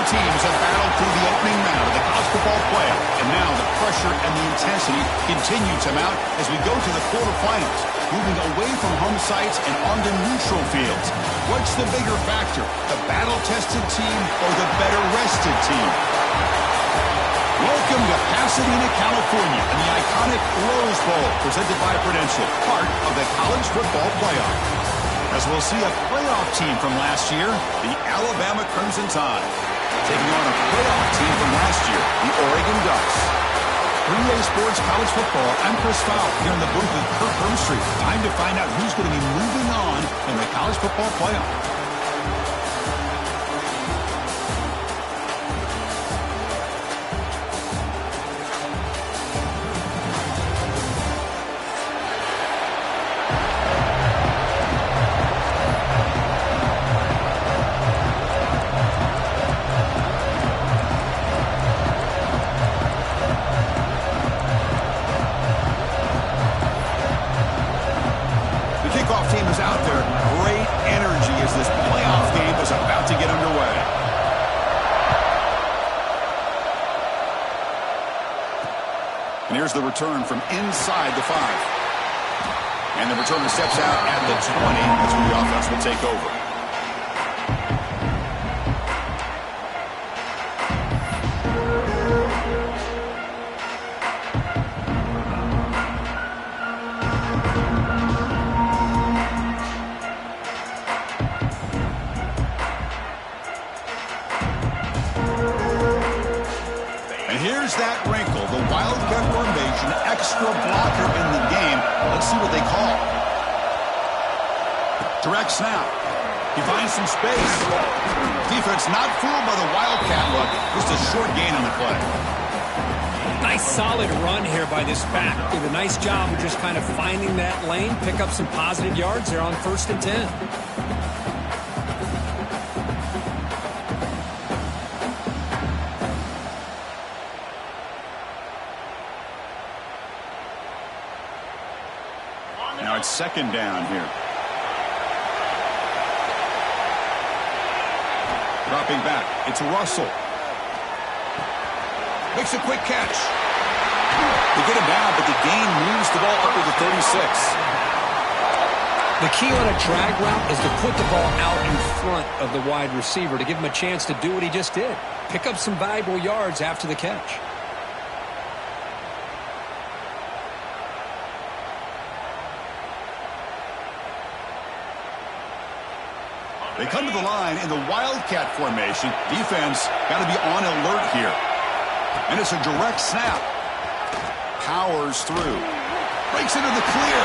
teams have battled through the opening round of the college football playoff, and now the pressure and the intensity continue to mount as we go to the quarterfinals, moving away from home sites and onto neutral fields. What's the bigger factor, the battle-tested team or the better-rested team? Welcome to Pasadena, California, and the iconic Rose Bowl, presented by Prudential, part of the college football playoff. As we'll see a playoff team from last year, the Alabama Crimson Tide, taking on a playoff team from last year, the Oregon Ducks. 3A Sports College Football, I'm Chris Fowl, here in the booth with Kirk Broomstreet. Time to find out who's going to be moving on in the college football playoff. Here's the return from inside the 5. And the returner steps out at the 20. That's where the offense will take over. And here's that wrinkle, the Wildcat formation, extra blocker in the game. Let's see what they call. Direct snap. He finds some space. Defense not fooled by the Wildcat look. Just a short gain on the play. Nice solid run here by this back. Did a nice job of just kind of finding that lane, pick up some positive yards there on 1st and 10. Now it's 2nd down here. Dropping back. It's Russell. Makes a quick catch. They get him down, but the gain moves the ball up to the 36. The key on a drag route is to put the ball out in front of the wide receiver to give him a chance to do what he just did. Pick up some valuable yards after the catch. They come to the line in the Wildcat formation. Defense got to be on alert here. And it's a direct snap. Powers through. Breaks into the clear.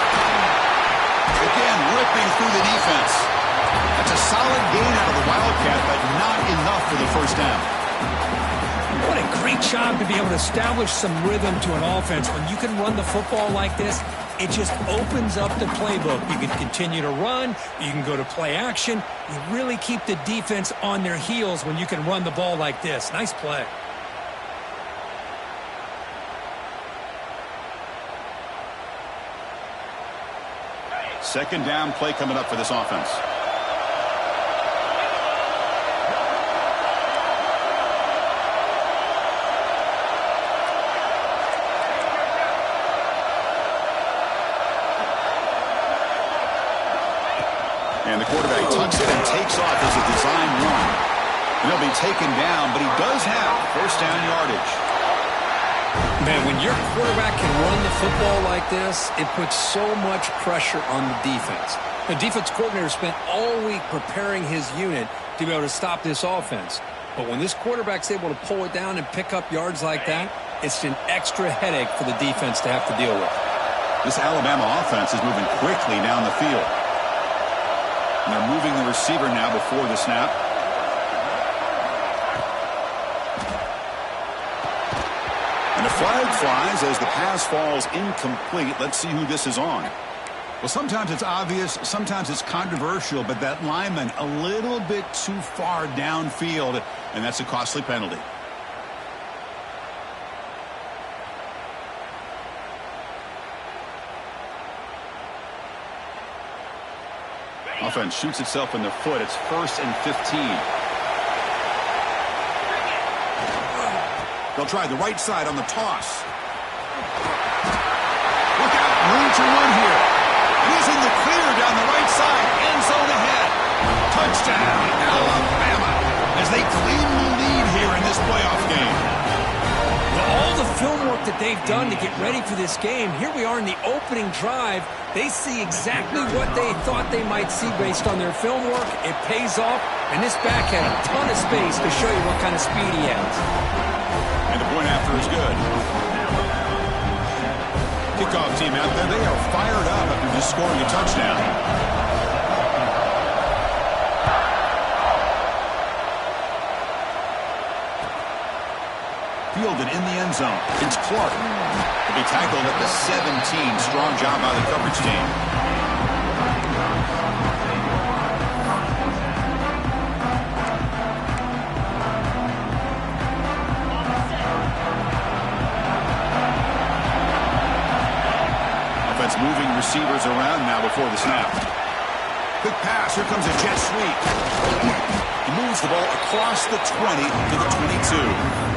Again, ripping through the defense. That's a solid gain out of the Wildcat, but not enough for the 1st down. What a great job to be able to establish some rhythm to an offense. When you can run the football like this, it just opens up the playbook. You can continue to run. You can go to play action. You really keep the defense on their heels when you can run the ball like this. Nice play. Second down play coming up for this offense. And the quarterback tucks it and takes off as a design run. And he'll be taken down, but he does have 1st down yardage. Man, when your quarterback can run the football like this, it puts so much pressure on the defense. The defense coordinator spent all week preparing his unit to be able to stop this offense. But when this quarterback's able to pull it down and pick up yards like that, it's an extra headache for the defense to have to deal with. This Alabama offense is moving quickly down the field. And they're moving the receiver now before the snap. And a flag flies as the pass falls incomplete. Let's see who this is on. Well, sometimes it's obvious, sometimes it's controversial, but that lineman a little bit too far downfield, and that's a costly penalty. Offense shoots itself in the foot. It's 1st and 15. They'll try the right side on the toss. Look out, room to run here. He's in the clear down the right side, end zone ahead. Touchdown, Alabama, as they claim the lead here in this playoff game. Well, all the film work that they've done to get ready for this game, here we are in the opening drive. They see exactly what they thought they might see based on their film work. It pays off, and this back had a ton of space to show you what kind of speed he has. And the point after is good. Kickoff team out there, they are fired up after just scoring a touchdown. Fielded in the end zone. It's Clark. He'll be tackled at the 17. Strong job by the coverage team. Offense moving receivers around now before the snap. Quick pass. Here comes a jet sweep. He moves the ball across the 20 to the 22.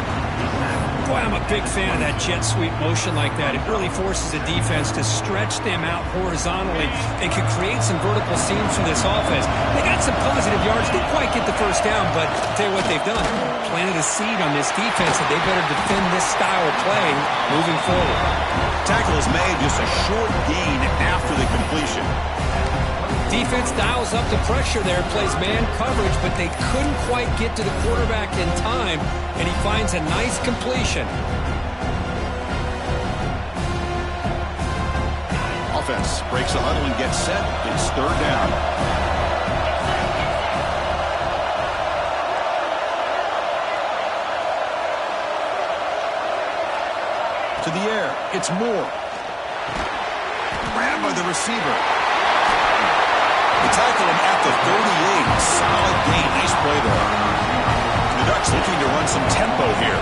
Boy, I'm a big fan of that jet sweep motion like that. It really forces the defense to stretch them out horizontally and can create some vertical seams for this offense. They got some positive yards. Didn't quite get the first down, but I'll tell you what they've done. Planted a seed on this defense that they better defend this style of play moving forward. Tackle is made, just a short gain after the completion. Defense dials up the pressure there, plays man coverage, but they couldn't quite get to the quarterback in time, and he finds a nice completion. Offense breaks the huddle and gets set. It's third down. To the air, it's Moore. Grabbed by the receiver. They tackle him at the 38. Solid gain. Nice play there. The Ducks looking to run some tempo here.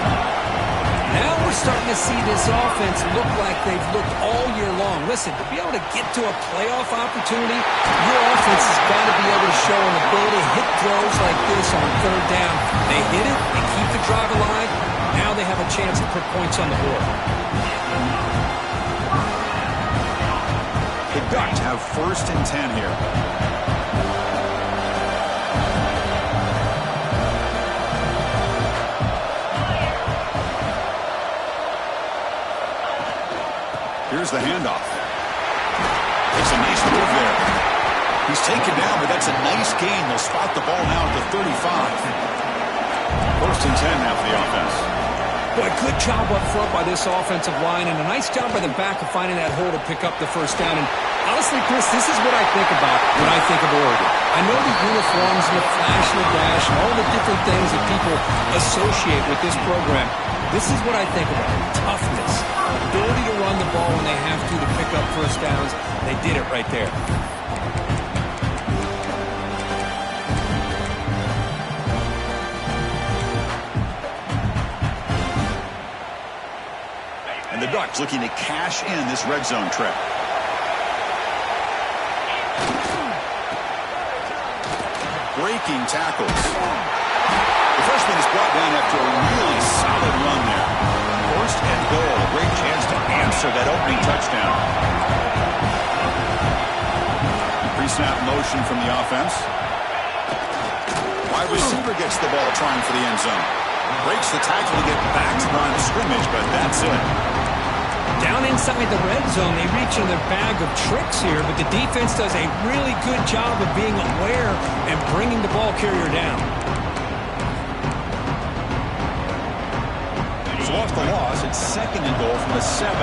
Now we're starting to see this offense look like they've looked all year long. Listen, to be able to get to a playoff opportunity, your offense has got to be able to show an ability to hit throws like this on third down. They hit it, they keep the drive alive. Now they have a chance to put points on the board. The Ducks have first and 10 here. Here's the handoff. It's a nice move there. He's taken down, but that's a nice gain. They'll spot the ball now at the 35. First and 10 now for the offense. Boy, good job up front by this offensive line, and a nice job by the back of finding that hole to pick up the first down. And honestly, Chris, this is what I think about when I think of Oregon. I know the uniforms and the flash and the dash and all the different things that people associate with this program. This is what I think about. Toughness. Ability to run the ball when they have to pick up first downs. They did it right there. And the Ducks looking to cash in this red zone trip. Breaking tackles. The freshman is brought down after a really solid run there. First and goal, a great chance to answer that opening touchdown. Pre-snap motion from the offense. Wide receiver gets the ball trying for the end zone. Breaks the tackle to get back to the line of scrimmage, but that's it. Down inside the red zone, they reach in their bag of tricks here, but the defense does a really good job of being aware and bringing the ball carrier down. So off the loss, it's second and goal from the 7.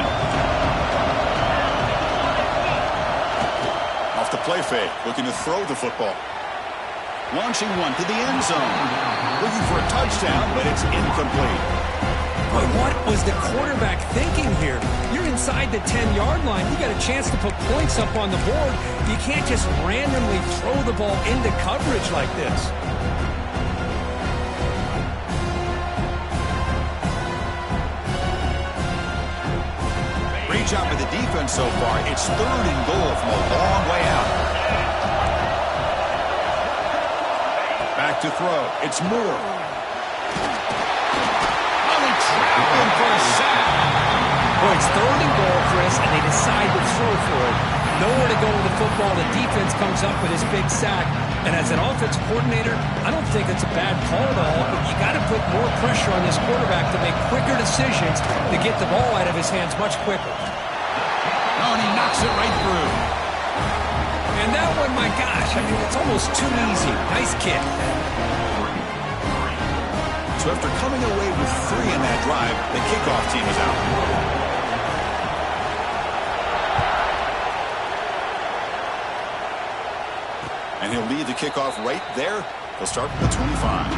Off the play fake, looking to throw the football. Launching one to the end zone. Looking for a touchdown, but it's incomplete. Boy, what was the quarterback thinking here? You're inside the 10-yard line. You got a chance to put points up on the board. You can't just randomly throw the ball into coverage like this. Great job by the defense so far. It's third and goal from a long way out. Back to throw. It's Moore. Oh, he trapped sack. Boy, it's 3rd and goal, Chris, and they decide to throw for it. Nowhere to go with the football. The defense comes up with his big sack. And as an offensive coordinator, I don't think it's a bad call at all, but you got to put more pressure on this quarterback to make quicker decisions to get the ball out of his hands much quicker. Oh, and he knocks it right through. And that one, my gosh, I mean, it's almost too easy. Nice kick. So after coming away with 3 in that drive, the kickoff team is out. And he'll lead the kickoff right there. He'll start with the 25.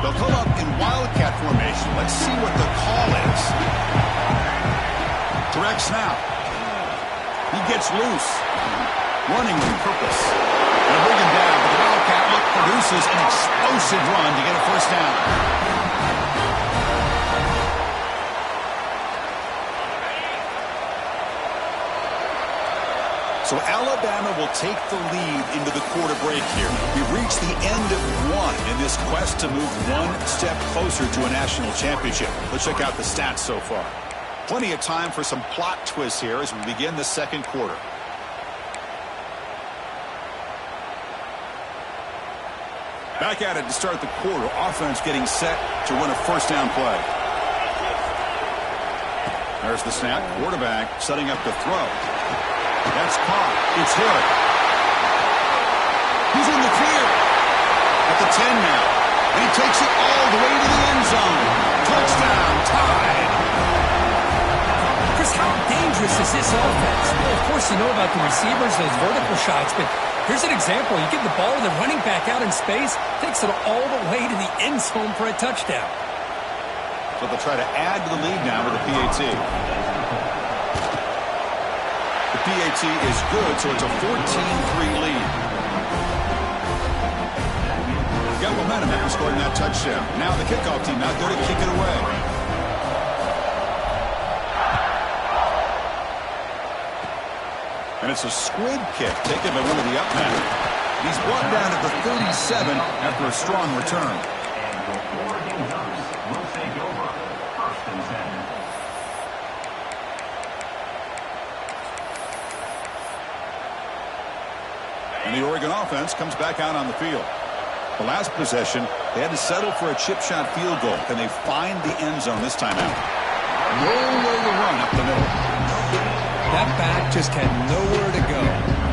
They'll come up in wildcat formation. Let's see what the call is. Direct snap. He gets loose. Running with purpose. They'll bring him down, but the wildcat look produces an explosive run to get a first down. So Alabama will take the lead into the quarter break here. We've reached the end of 1 in this quest to move 1 step closer to a national championship. Let's check out the stats so far. Plenty of time for some plot twists here as we begin the second quarter. Back at it to start the quarter. Offense getting set to run a first down play. There's the snap. Quarterback setting up the throw. That's caught. It's Hill. He's in the clear. At the 10 now. And he takes it all the way to the end zone. Touchdown. Tied. Chris, how dangerous is this offense? Well, of course, you know about the receivers, those vertical shots, but here's an example. You get the ball to the running back out in space, takes it all the way to the end zone for a touchdown. So they'll try to add to the lead now with the PAT. The PAT is good, so it's a 14-3 lead. Got momentum after scoring that touchdown. Now the kickoff team out there to kick it away. And it's a squid kick taken by one of the up men. He's brought down at the 37 after a strong return. And the Oregon offense comes back out on the field. The last possession, they had to settle for a chip shot field goal. Can they find the end zone this time out? No way to run up the middle. That back just had nowhere to go.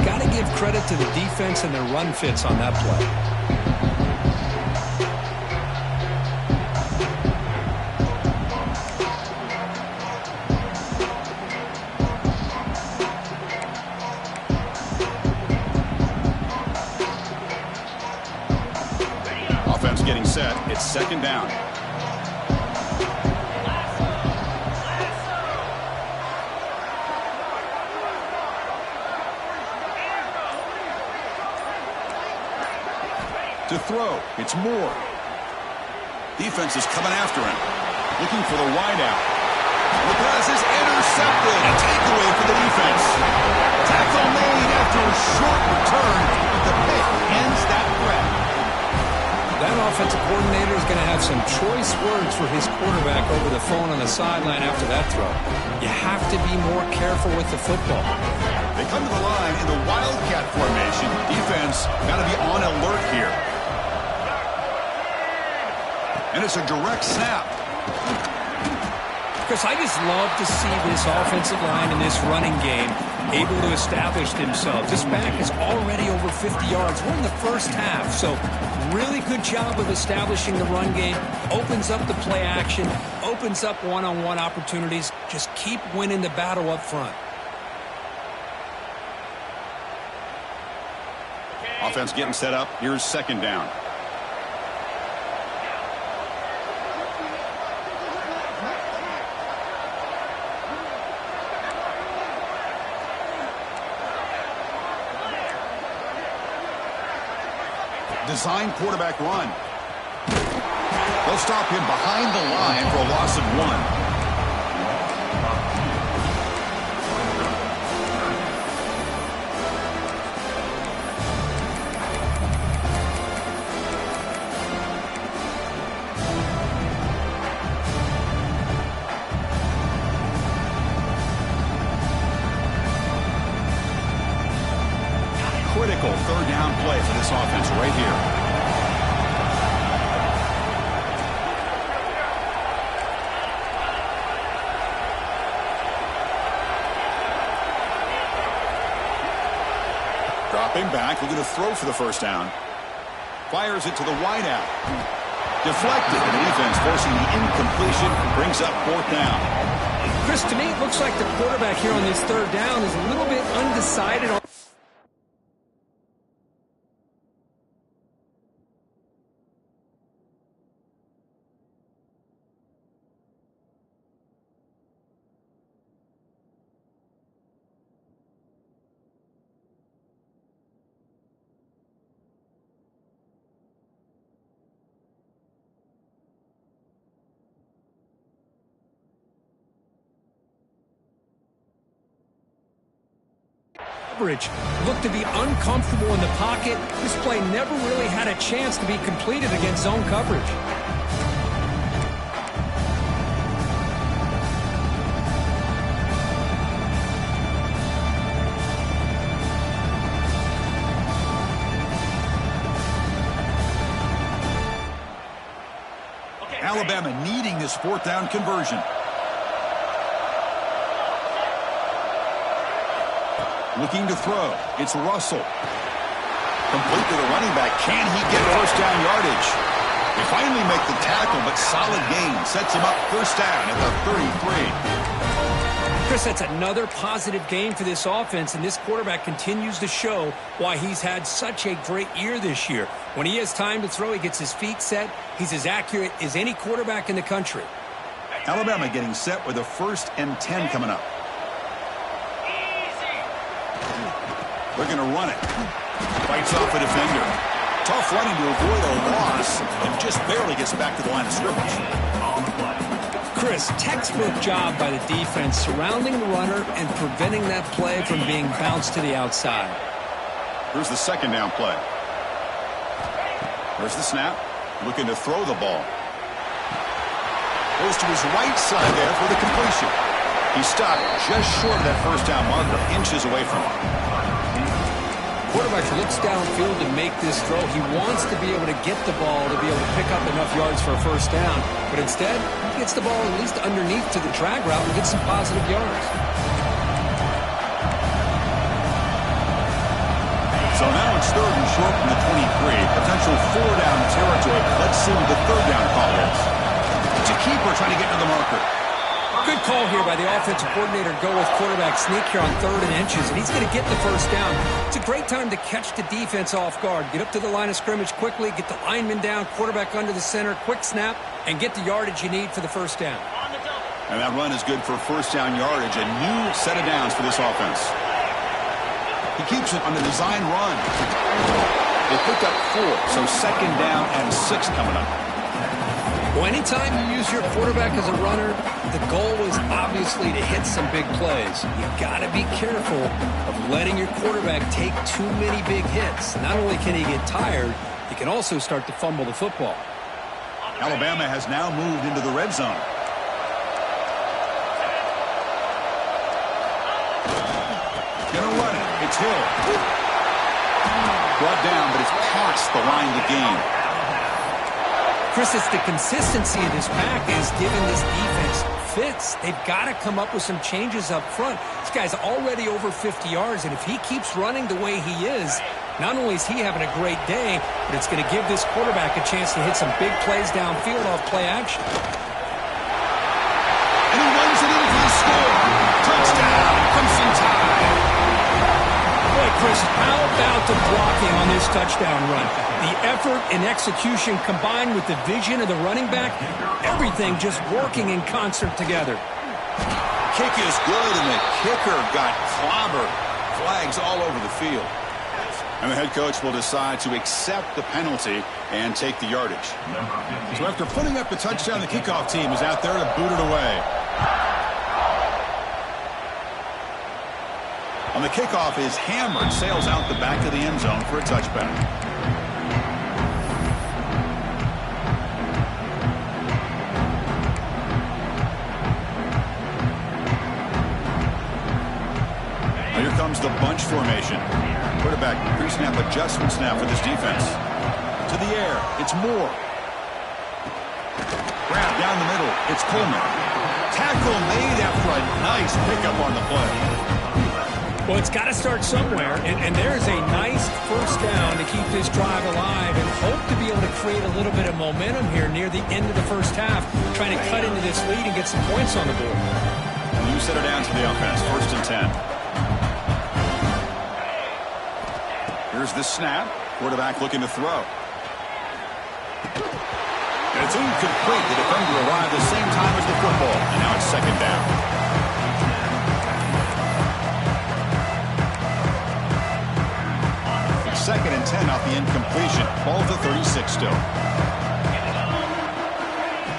Got to give credit to the defense and their run fits on that play. Offense getting set. It's second down. To throw, it's Moore. Defense is coming after him, looking for the wideout. The pass is intercepted. A takeaway for the defense. Tackle made after a short return, but the pick ends that threat. That offensive coordinator is going to have some choice words for his quarterback over the phone on the sideline after that throw. You have to be more careful with the football. They come to the line in the wildcat formation. Defense got to be on alert here. And it's a direct snap. Chris, I just love to see this offensive line in this running game able to establish themselves. This back is already over 50 yards. We're in the first half, so really good job of establishing the run game. Opens up the play action, opens up one-on-one opportunities. Just keep winning the battle up front. Offense getting set up. Here's second down. Design quarterback run. They'll stop him behind the line for a loss of 1. critical third down play for this offense right here. Dropping back, looking to throw for the first down. Fires it to the wideout. Deflected, and the defense forcing the incompletion, brings up fourth down. Chris, to me, it looks like the quarterback here on this third down is a little bit undecided on. Looked to be uncomfortable in the pocket. This play never really had a chance to be completed against zone coverage. Alabama needing this fourth down conversion. Looking to throw. It's Russell. Complete to the running back. Can he get first down yardage? They finally make the tackle, but solid gain. Sets him up first down at the 33. Chris, that's another positive game for this offense, and this quarterback continues to show why he's had such a great year this year. When he has time to throw, he gets his feet set. He's as accurate as any quarterback in the country. Alabama getting set with a 1st and 10 coming up. They're going to run it. Fights off a defender. Tough running to avoid a loss, and just barely gets back to the line of scrimmage. Chris, textbook job by the defense surrounding the runner and preventing that play from being bounced to the outside. Here's the second down play. There's the snap. Looking to throw the ball. Goes to his right side there for the completion. He stopped just short of that first down marker, inches away from him. Quarterback looks downfield to make this throw. He wants to be able to get the ball to be able to pick up enough yards for a first down. But instead, he gets the ball at least underneath to the drag route and gets some positive yards. So now it's third and short from the 23. Potential 4-down territory. Let's see what the third down call is. It's a keeper trying to get to the marker. Good call here by the offensive coordinator. Go with quarterback sneak here on 3rd and inches, and he's going to get the first down. It's a great time to catch the defense off guard. Get up to the line of scrimmage quickly, get the lineman down, quarterback under the center, quick snap, and get the yardage you need for the first down. And that run is good for first down yardage. A new set of downs for this offense. He keeps it on the design run. They picked up 4, so 2nd down and 6 coming up. Well, anytime you use your quarterback as a runner, the goal is obviously to hit some big plays. You've got to be careful of letting your quarterback take too many big hits. Not only can he get tired, he can also start to fumble the football. Alabama has now moved into the red zone. Gonna run it. It's Hill. Brought down, but it's past the line to gain. Chris, it's the consistency of this pack is giving this defense fits. They've got to come up with some changes up front. This guy's already over 50 yards, and if he keeps running the way he is, not only is he having a great day, but it's going to give this quarterback a chance to hit some big plays downfield off play action. And he runs it in for the score. Touchdown, Crimson Tide. Boy, Chris, how about the blocking on this touchdown run? The effort and execution combined with the vision of the running back, everything just working in concert together. Kick is good, and the kicker got clobbered. Flags all over the field. And the head coach will decide to accept the penalty and take the yardage. So after putting up the touchdown, the kickoff team is out there to boot it away. On the kickoff is hammered, sails out the back of the end zone for a touchback. Here comes the bunch formation. Quarterback pre-snap adjustments now for this defense. To the air, it's Moore. Grab down the middle, it's Coleman. Tackle made after a nice pickup on the play. Well, it's got to start somewhere, and there's a nice first down to keep this drive alive and hope to be able to create a little bit of momentum here near the end of the first half, trying to cut into this lead and get some points on the board. New center down to the offense, 1st and 10. Here's the snap. Quarterback looking to throw. It's incomplete. The defender arrived the same time as the football, and now it's 2nd down. It's 2nd and 10 off the incompletion. Ball to 36 still.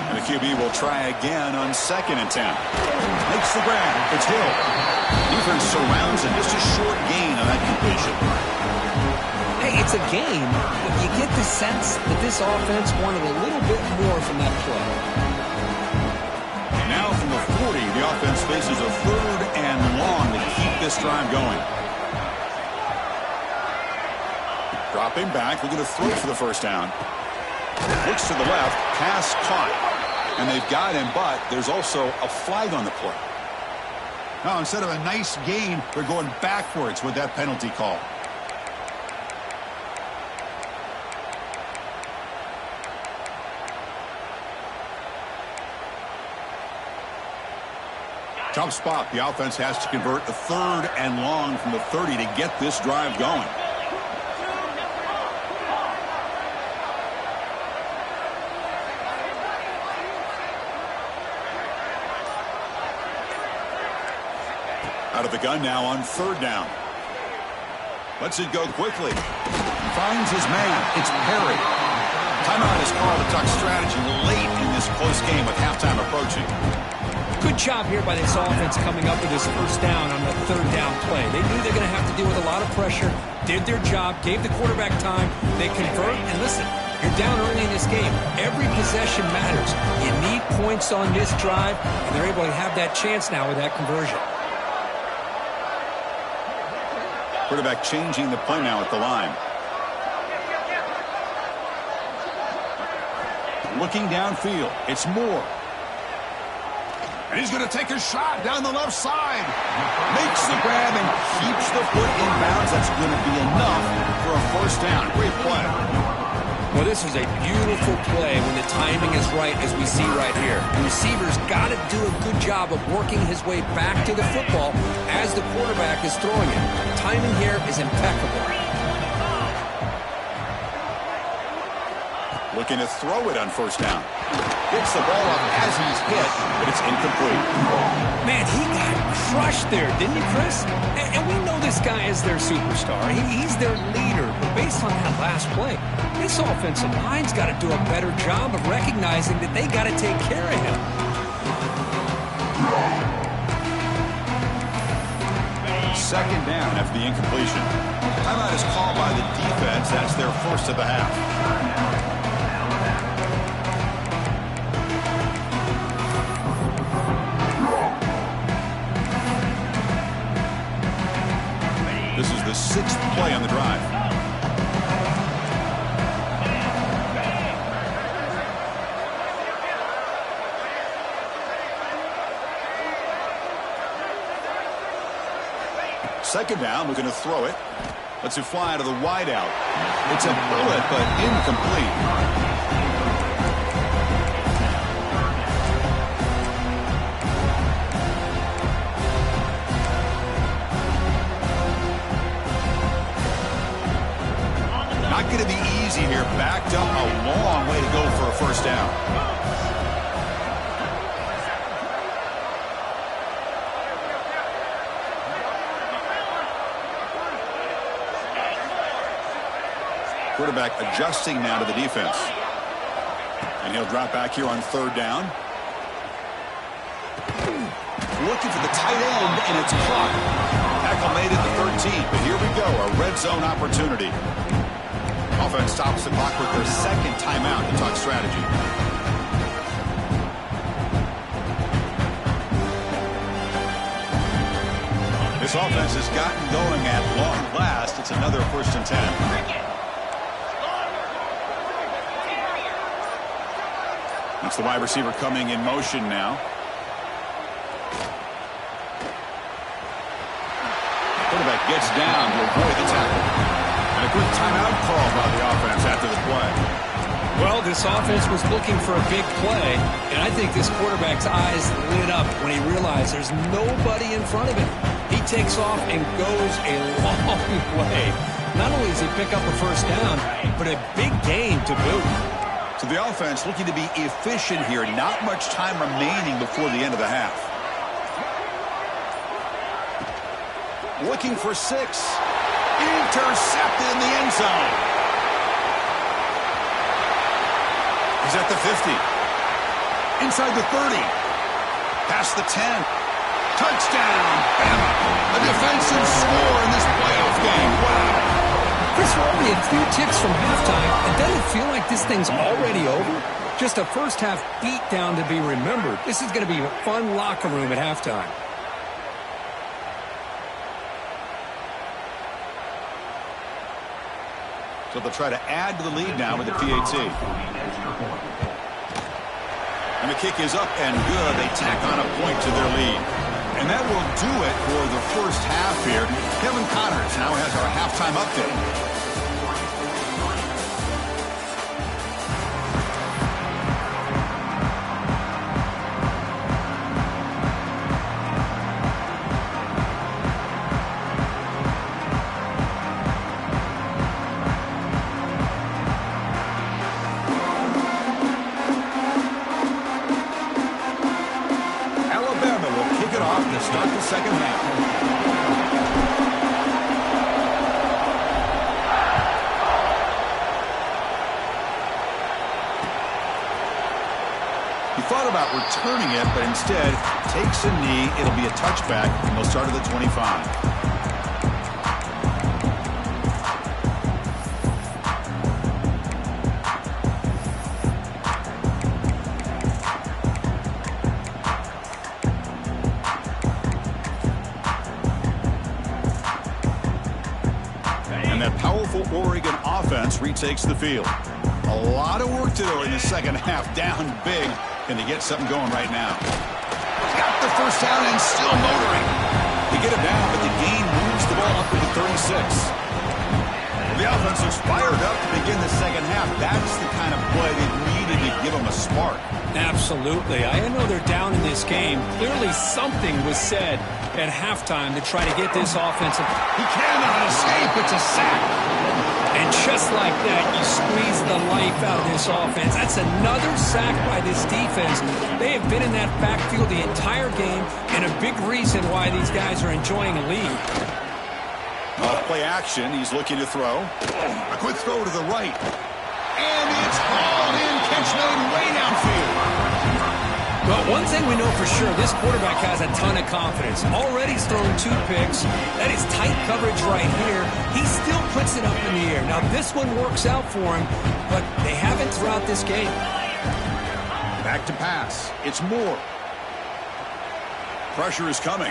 And the QB will try again on 2nd and 10. Makes the grab. It's Hill. Defense surrounds him. Just a short gain on that completion. Hey, it's a game, but you get the sense that this offense wanted a little bit more from that play. Now from the 40, the offense faces a 3rd and long to keep this drive going. Dropping back, looking to throw for the 1st down. Looks to the left, pass caught. And they've got him, but there's also a flag on the play. Now, instead of a nice gain, they're going backwards with that penalty call. Tough spot. The offense has to convert a 3rd and long from the 30 to get this drive going. Out of the gun now on 3rd down. Lets it go quickly. Finds his man. It's Perry. Timeout is called to talk strategy late in this close game with halftime approaching. Good job here by this offense coming up with this 1st down on the 3rd down play. They knew they're going to have to deal with a lot of pressure, did their job, gave the quarterback time, they convert, and listen, you're down early in this game. Every possession matters. You need points on this drive, and they're able to have that chance now with that conversion. Quarterback changing the play now at the line. Looking downfield, it's Moore. And he's going to take a shot down the left side. Makes the grab and keeps the foot in bounds. That's going to be enough for a 1st down. Great play. Well, this is a beautiful play when the timing is right, as we see right here. The receiver's got to do a good job of working his way back to the football as the quarterback is throwing it. Timing here is impeccable. Looking to throw it on 1st down. Gets the ball up as he's hit, but it's incomplete. Man, he got crushed there, didn't he, Chris? And we know this guy is their superstar. He's their leader. But based on that last play, this offensive line's got to do a better job of recognizing that they got to take care of him. 2nd down after the incompletion. Timeout is called by the defense. That's their 1st of the half. This is the 6th play on the drive. Second down, looking to throw it. Lets it fly out of the wideout. It's a bullet, but incomplete. Not going to be easy here. Backed up a long way to go for a 1st down. Quarterback adjusting now to the defense. And he'll drop back here on 3rd down. Looking for the tight end, and it's caught. Tackle made at the 13, but here we go, a red zone opportunity. Offense stops the clock with their 2nd timeout to talk strategy. This offense has gotten going at long last. It's another 1st and 10. That's the wide receiver coming in motion now. Quarterback gets down to avoid the tackle. And a quick timeout call by the offense after the play. Well, this offense was looking for a big play, and I think this quarterback's eyes lit up when he realized there's nobody in front of him. He takes off and goes a long way. Not only does he pick up a 1st down, but a big gain to boot. So the offense looking to be efficient here. Not much time remaining before the end of the half. Looking for 6. Intercepted in the end zone. He's at the 50. Inside the 30. Past the 10. Touchdown, Bama. A defensive score in this playoff game. Wow. Chris, we're only a few ticks from halftime. It doesn't feel like this thing's already over. Just a first-half beatdown to be remembered. This is going to be a fun locker room at halftime. So they'll try to add to the lead now with the PAT. And the kick is up and good. They tack on a point to their lead. And that will do it for the first half here. Kevin Connors now has our halftime update. Start the second half. He thought about returning it, but instead takes a knee. It'll be a touchback, and they'll start at the 25. Oregon offense retakes the field. A lot of work to do in the second half. Down big. Can they get something going right now? Got the 1st down and still motoring. They get it down, but the gain moves the ball up to the 36. The offense is fired up to begin the second half. That's the kind of play they needed to give them a spark. Absolutely. I know they're down in this game. Clearly something was said at halftime to try to get this offensive. He cannot escape. It's a sack. And just like that, you squeeze the life out of this offense. That's another sack by this defense. They have been in that backfield the entire game, and a big reason why these guys are enjoying a lead. Play action. He's looking to throw. A quick throw to the right. And it's hauled in. Catch made way downfield. Well, one thing we know for sure, this quarterback has a ton of confidence. Already he's thrown 2 picks. That is tight coverage right here. He still puts it up in the air. Now, this one works out for him, but they haven't throughout this game. Back to pass. It's Moore. Pressure is coming.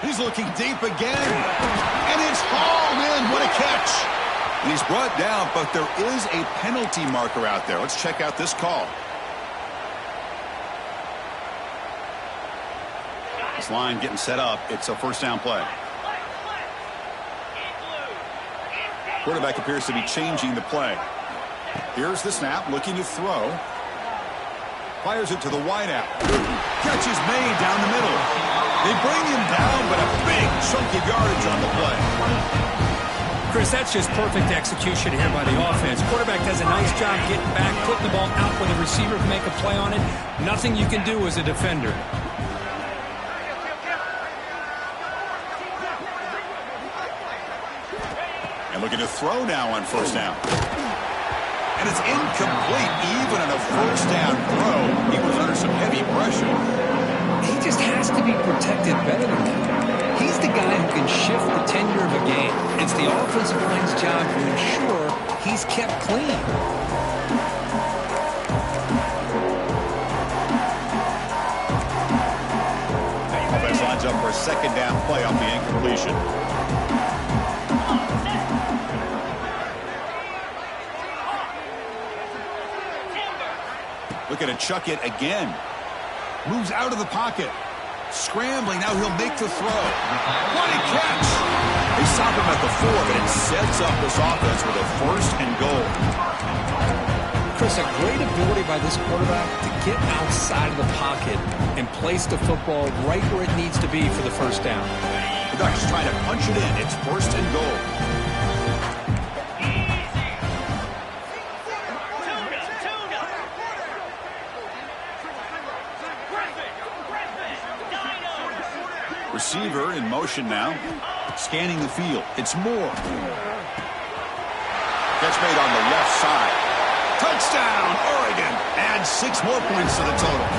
He's looking deep again. And it's hauled in. What a catch. And he's brought down, but there is a penalty marker out there. Let's check out this call. This line getting set up. It's a 1st down play. Quarterback appears to be changing the play. Here's the snap, looking to throw. Fires it to the wideout. Catch is made down the middle. They bring him down, but a big chunk of yardage on the play. Chris, that's just perfect execution here by the offense. Quarterback does a nice job getting back, putting the ball out where the receiver can make a play on it. Nothing you can do as a defender. And looking to throw now on 1st down. And it's incomplete. Even on a 1st down throw, he was under some heavy pressure. He just has to be protected better than that. He's the guy who can shift the tenure of a game. It's the offensive line's job to ensure he's kept clean. up for a second down play off the incompletion. Looking to chuck it again. Moves out of the pocket. Scrambling. Now he'll make the throw. What a catch! They stop him at the 4, but it sets up this offense with a 1st and goal. Chris, a great ability by this quarterback to get outside of the pocket and place the football right where it needs to be for the first down. The Ducks trying to punch it in. It's 1st and goal. Receiver in motion now. Scanning the field. It's Moore. Catch made on the left side. Touchdown, Oregon. Add 6 more points to the total.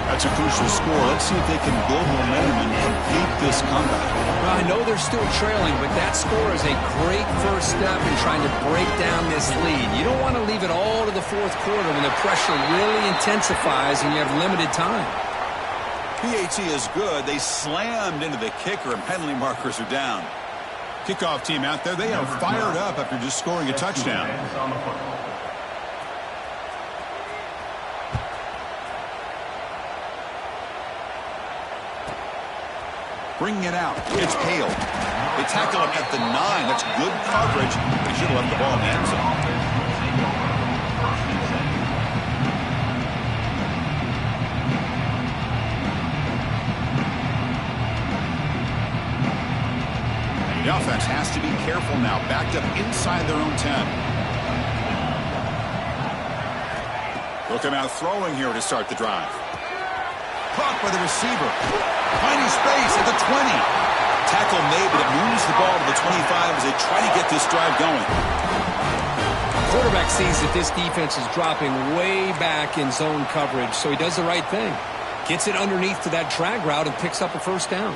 That's a crucial score. Let's see if they can build momentum and complete this comeback. Well, I know they're still trailing, but that score is a great first step in trying to break down this lead. You don't want to leave it all to the 4th quarter when the pressure really intensifies and you have limited time. PAT is good. They slammed into the kicker, and penalty markers are down. Kickoff team out there. They are fired up after just scoring a touchdown. Bringing it out. It's Hale. They tackle him at the 9. That's good coverage. They should have left the ball in the end zone. The offense has to be careful now. Backed up inside their own 10. They'll come out throwing here to start the drive. Caught by the receiver. Finding space at the 20. Tackle made, but it moves the ball to the 25 as they try to get this drive going. Quarterback sees that this defense is dropping way back in zone coverage, so he does the right thing. Gets it underneath to that drag route and picks up a first down.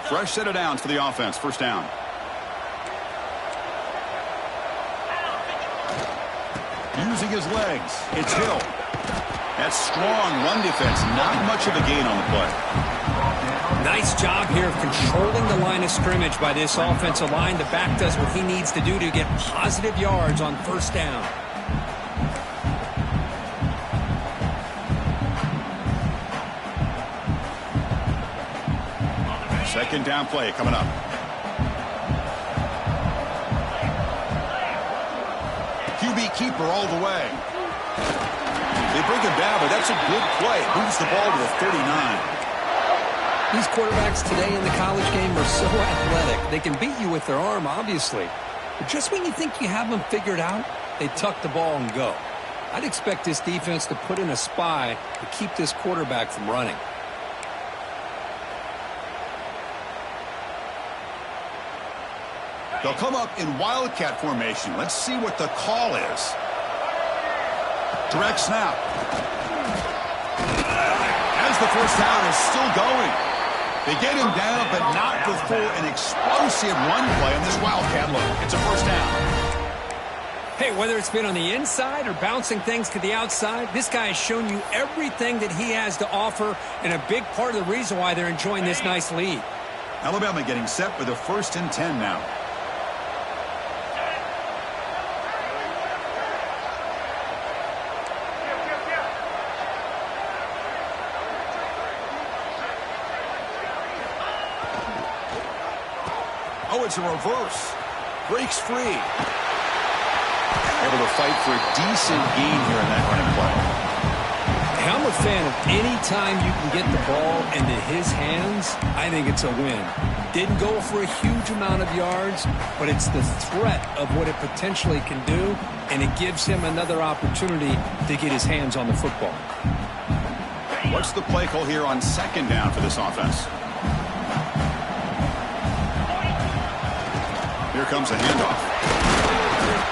Fresh set of downs for the offense. First down. Using his legs. It's Hill. That's strong run defense. Not much of a gain on the play. Nice job here of controlling the line of scrimmage by this offensive line. The back does what he needs to do to get positive yards on first down. Second down play coming up. QB keeper all the way. They bring him down, but that's a good play. Moves the ball to the 39. These quarterbacks today in the college game are so athletic. They can beat you with their arm, obviously. But just when you think you have them figured out, they tuck the ball and go. I'd expect this defense to put in a spy to keep this quarterback from running. They'll come up in Wildcat formation. Let's see what the call is. Direct snap. As the first down is still going. They get him down, but not before an explosive run play on this Wildcat look. It's a first down. Hey, whether it's been on the inside or bouncing things to the outside, this guy has shown you everything that he has to offer, and a big part of the reason why they're enjoying this nice lead. Alabama getting set for the 1st and 10 now. Oh, it's a reverse. Breaks free. Able to fight for a decent gain here in that running play. I'm a fan of any time you can get the ball into his hands, I think it's a win. Didn't go for a huge amount of yards, but it's the threat of what it potentially can do, and it gives him another opportunity to get his hands on the football. What's the play call here on second down for this offense? Here comes a handoff.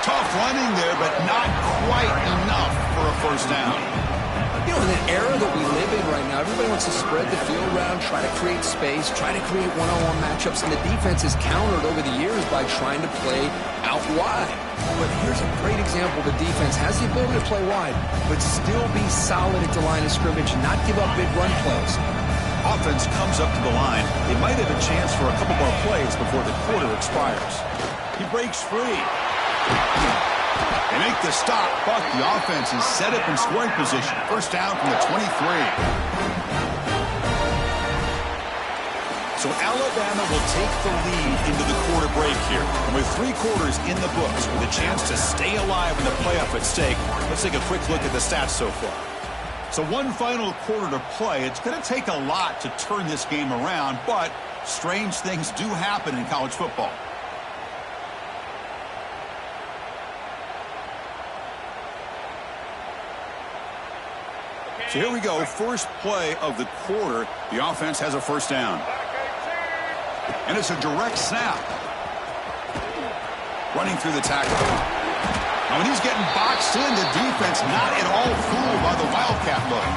Tough running there, but not quite enough for a first down. You know, in the era that we live in right now, everybody wants to spread the field around, try to create space, try to create one-on-one matchups, and the defense is countered over the years by trying to play out wide. But here's a great example. The defense has the ability to play wide, but still be solid at the line of scrimmage and not give up big run plays. Offense comes up to the line. They might have a chance for a couple more plays before the quarter expires. He breaks free. They make the stop, but the offense is set up in scoring position. First down from the 23. So Alabama will take the lead into the quarter break here. And with 3 quarters in the books, with a chance to stay alive in the playoff at stake, let's take a quick look at the stats so far. So one final quarter to play. It's going to take a lot to turn this game around, but strange things do happen in college football. So here we go. First play of the quarter. The offense has a first down. And it's a direct snap. Running through the tackle. Now when he's getting boxed in, the defense not at all fooled by the Wildcat look.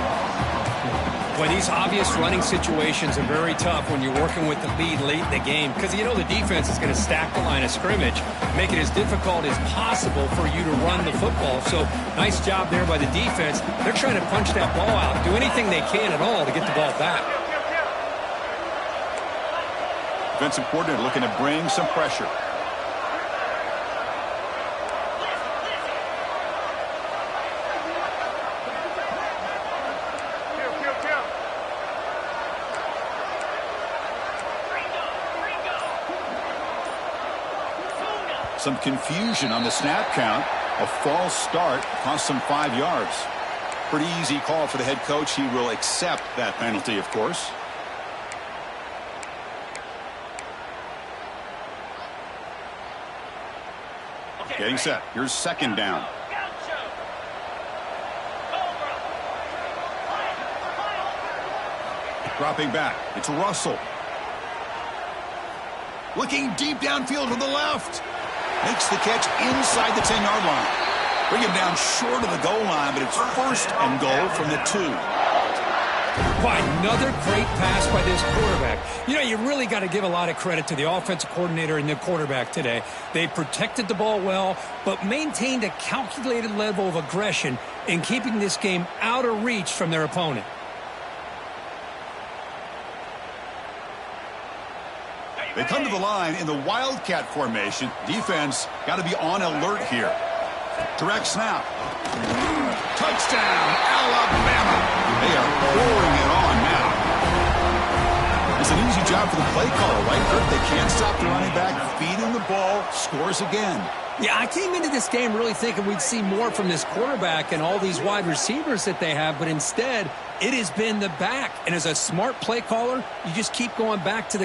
Well, these obvious running situations are very tough when you're working with the lead late in the game because you know the defense is going to stack the line of scrimmage, make it as difficult as possible for you to run the football. So nice job there by the defense. They're trying to punch that ball out, do anything they can at all to get the ball back. Defensive coordinator looking to bring some pressure. Some confusion on the snap count. A false start cost them 5 yards. Pretty easy call for the head coach. He will accept that penalty, of course. Getting set. Here's second down. Dropping back. It's Russell. Looking deep downfield to the left. Makes the catch inside the 10-yard line. Bring him down short of the goal line, but it's first and goal from the 2. Why, another great pass by this quarterback. You know, you really got to give a lot of credit to the offensive coordinator and the quarterback today. They protected the ball well, but maintained a calculated level of aggression in keeping this game out of reach from their opponent. They come to the line in the Wildcat formation. Defense got to be on alert here. Direct snap. Touchdown, Alabama. They are pouring it on now. It's an easy job for the play caller, right, Kirk? They can't stop the running back, feed him the ball, scores again. Yeah, I came into this game really thinking we'd see more from this quarterback and all these wide receivers that they have, but instead, it has been the back. And as a smart play caller, you just keep going back to the